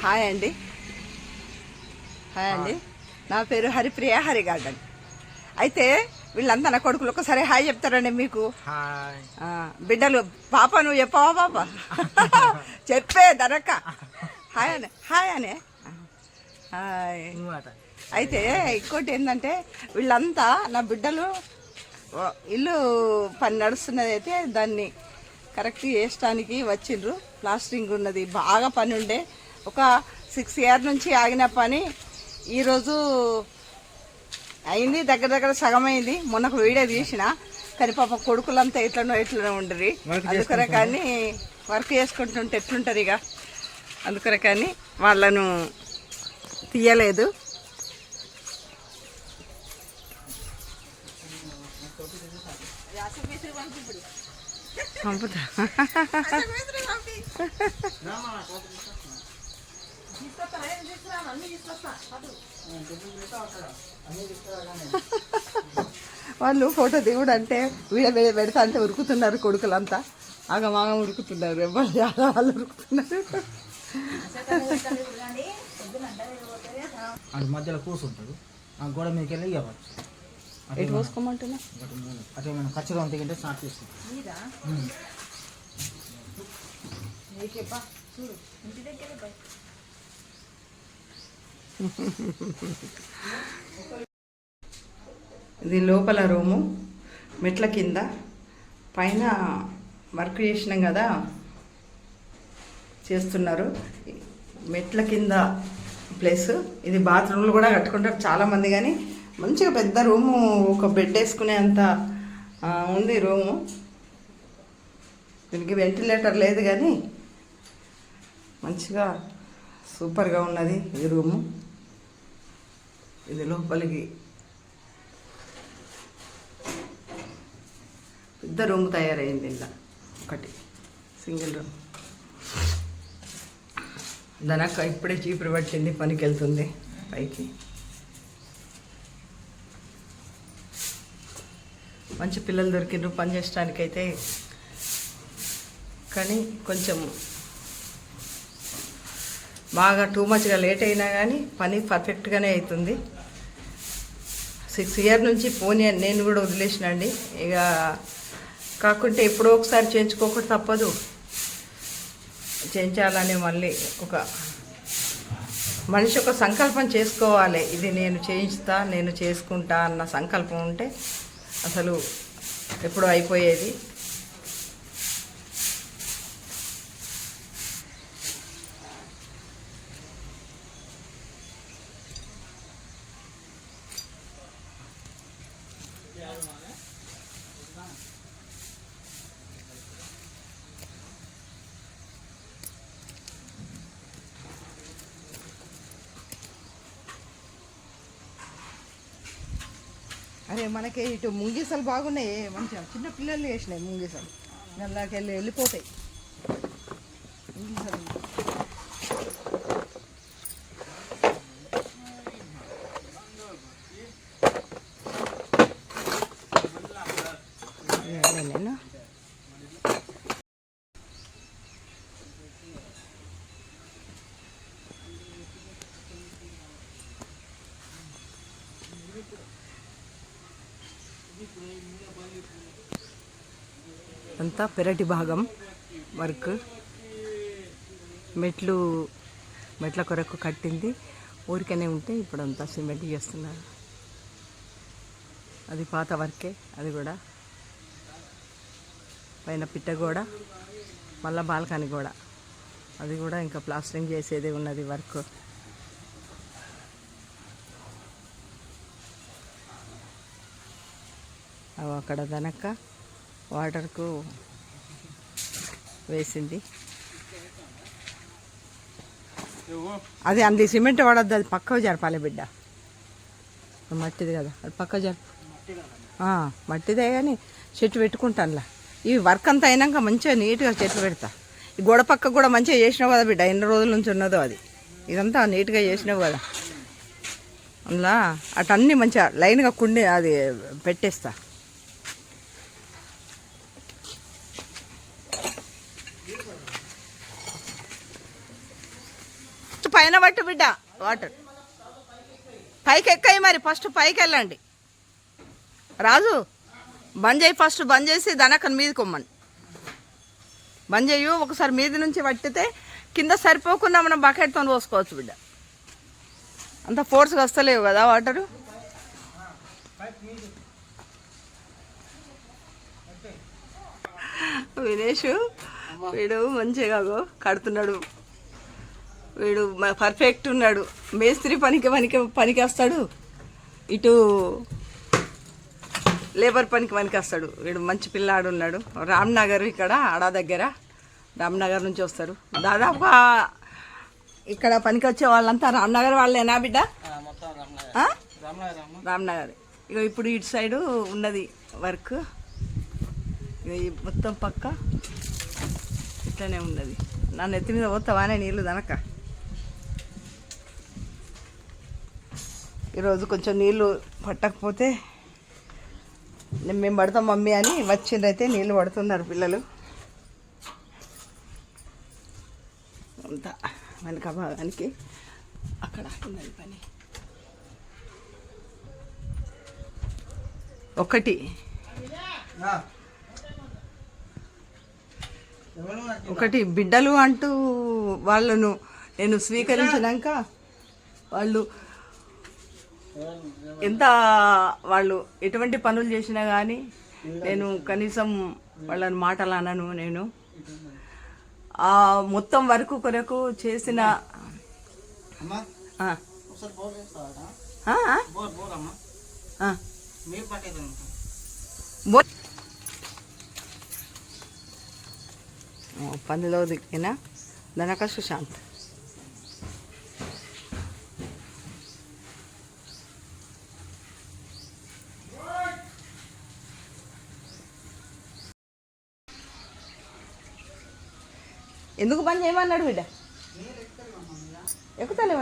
Hi అండి. Hi అండి. నా పేరు హరిప్రియ హరి గార్డెన్. అయితే వీళ్ళంతా నా కొడుకులు ఒక్కసారి హాయ్ చెప్తారండి మీకు. బిడ్డలు పాప నువ్వు చెప్పవా పాప? చెప్పే దరక్క హాయ్ అని హాయ్ అనే హాయ్. అయితే ఇంకోటి ఏంటంటే వీళ్ళంతా నా బిడ్డలు ఇల్లు పని నడుస్తున్నది. అయితే దాన్ని కరెక్ట్ చేయడానికి వచ్చిండ్రు. ప్లాస్టరింగ్ ఉన్నది, బాగా పని ఉండే. ఒక 6 years నుంచి ఆగిన పని ఈరోజు అయింది, దగ్గర దగ్గర సగం అయింది. మొన్నకు వీడియో తీసిన, కానీ పాప కొడుకులంతా ఎట్లనో ఉండరు. అందుకనే కానీ వర్క్ చేసుకుంటుంటే ఎట్లుంటారు ఇక, అందుకనే కానీ వాళ్ళను తీయలేదు. పంపుతా వాళ్ళు ఫోటో దిగుడు అంటే వీడియో పెడతా అంటే ఉరుకుతున్నారు కొడుకులంతా, ఆగమాగం ఉరుకుతున్నారు. ఎవరు చాలా వాళ్ళు ఉరుకుతున్నారు. మధ్యలో కూర్చుంటాడు, ఆ గోడ మీదకి వెళ్ళి ఇవ్వచ్చు. ఎటు పోసుకోమంటున్నా అట్లా ఏమైనా ఖర్చుగా ఉంటే స్టార్ట్ చేస్తాం. ఇది లోపల రూము, మెట్ల కింద. పైన వర్క్ చేసినాం కదా, చేస్తున్నారు. మెట్ల కింద ప్లేస్ ఇది. బాత్రూమ్లు కూడా కట్టుకుంటారు చాలామంది, కానీ మంచిగా పెద్ద రూము, ఒక బెడ్ వేసుకునే అంత ఉంది రూము. దీనికి వెంటిలేటర్ లేదు, కానీ మంచిగా సూపర్గా ఉన్నది ఈ రూము. ఇది లోపలికి పెద్ద రూమ్ తయారైంది. ఇలా ఒకటి సింగిల్ రూమ్. దనక్క ఇప్పుడే చీపురు పట్టింది, పనికి వెళ్తుంది పైకి. మంచి పిల్లలు దొరికిండ్రు పని చేయడానికైతే, కానీ కొంచెం బాగా టూ మచ్గా లేట్ అయినా కానీ పని పర్ఫెక్ట్గానే అవుతుంది. 6 years నుంచి పోనీ నేను కూడా వదిలేసినండి. ఇక కాకుంటే ఎప్పుడో ఒకసారి చేయించుకోకుండా తప్పదు, చేయించాలని మళ్ళీ ఒక మనిషి ఒక సంకల్పం చేసుకోవాలి. ఇది నేను చేయిస్తా, నేను చేసుకుంటా అన్న సంకల్పం ఉంటే అసలు ఎప్పుడో అయిపోయేది. అరే మనకి ఇటు ముంగీసలు బాగున్నాయి, మంచిగా చిన్న పిల్లలు వేసినాయి ముంగీసలు. దానికి వెళ్ళిపోతాయి ముంగీసలు. నేను అంతా పెరటి భాగం వర్క్. మెట్ల కొరకు కట్టింది ఊరికనే ఉంటే ఇప్పుడంతా సిమెంట్ చేస్తున్నారు. అది పాత వర్కే. అది కూడా పైన పిట్ట గోడ, మళ్ళీ బాల్కనీ గోడ, అది కూడా ఇంకా ప్లాస్టరింగ్ చేసేదే ఉన్నది వర్క్. అక్కడ దనక్క వాటర్కు వేసింది. అది అంది సిమెంట్ వాడద్దు, అది పక్కకు జరపాలి బిడ్డ. మట్టిది కదా, అది పక్క జరపు. మట్టిదే కానీ చెట్టు పెట్టుకుంటానులా. ఈ వర్క్ అంతా అయినాక మంచిగా నీట్గా చెట్లు పెడతా. ఈ గోడ పక్క కూడా మంచిగా చేసినావు కదా బిడ్డ, ఎన్ని రోజుల నుంచి ఉన్నదో అది. ఇదంతా నీట్గా చేసినావు కదా. అందులో అటన్నీ మంచిగా లైన్గా కుండి అది పెట్టేస్తా. పైన పట్టు బిడ్డ వాటర్ పైకి ఎక్కాయి మరి ఫస్ట్ పైకి వెళ్ళండి రాజు బంద్ చేయి ఫస్ట్ బంద్ చేసి దానక్కని మీదకి కొమ్మని బంద్ చేయు ఒకసారి మీది నుంచి పట్టితే కింద సరిపోకుండా మనం బకెట్తో పోసుకోవచ్చు బిడ్డ అంత ఫోర్స్గా వస్తలేవు కదా వాటరు వినేష్ వీడు మంచిగా కడుతున్నాడు వీడు పర్ఫెక్ట్ ఉన్నాడు మేస్త్రి పనికి వస్తాడు ఇటు లేబర్ పనికి వస్తాడు వీడు మంచి పిల్లాడు ఉన్నాడు రామ్నగర్ ఇక్కడ ఆడా దగ్గర రామ్నగర్ నుంచి వస్తాడు దాదాపుగా ఇక్కడ పనికి వచ్చే వాళ్ళంతా రామ్నగర్ వాళ్ళేనా బిడ్డ రామ్నగర్ ఇక ఇప్పుడు ఇటు సైడు ఉన్నది వర్క్ ఇక ఈ మొత్తం పక్క ఇట్లనే ఉన్నది నన్ను ఎత్తి మీద పోతావానే నీళ్ళు దనక ఈరోజు కొంచెం నీళ్ళు పట్టకపోతే మేము పడతాం మమ్మీ అని వచ్చిండ్రైతే నీళ్ళు పడుతున్నారు పిల్లలు అంతా వెనక భాగానికి అక్కడ ఉన్నది పని ఒకటి బిడ్డలు అంటూ వాళ్ళను నేను స్వీకరించినాక వాళ్ళు ఎంత వాళ్ళు ఎటువంటి పనులు చేసినా కానీ నేను కనీసం వాళ్ళని మాటలు అనను నేను ఆ మొత్తం వరకు కొరకు చేసిన పందులో దిక్కిన దనక సుశాంత్ ఎందుకు పని చేయమన్నాడు బిడ్డ ఎక్కుతలే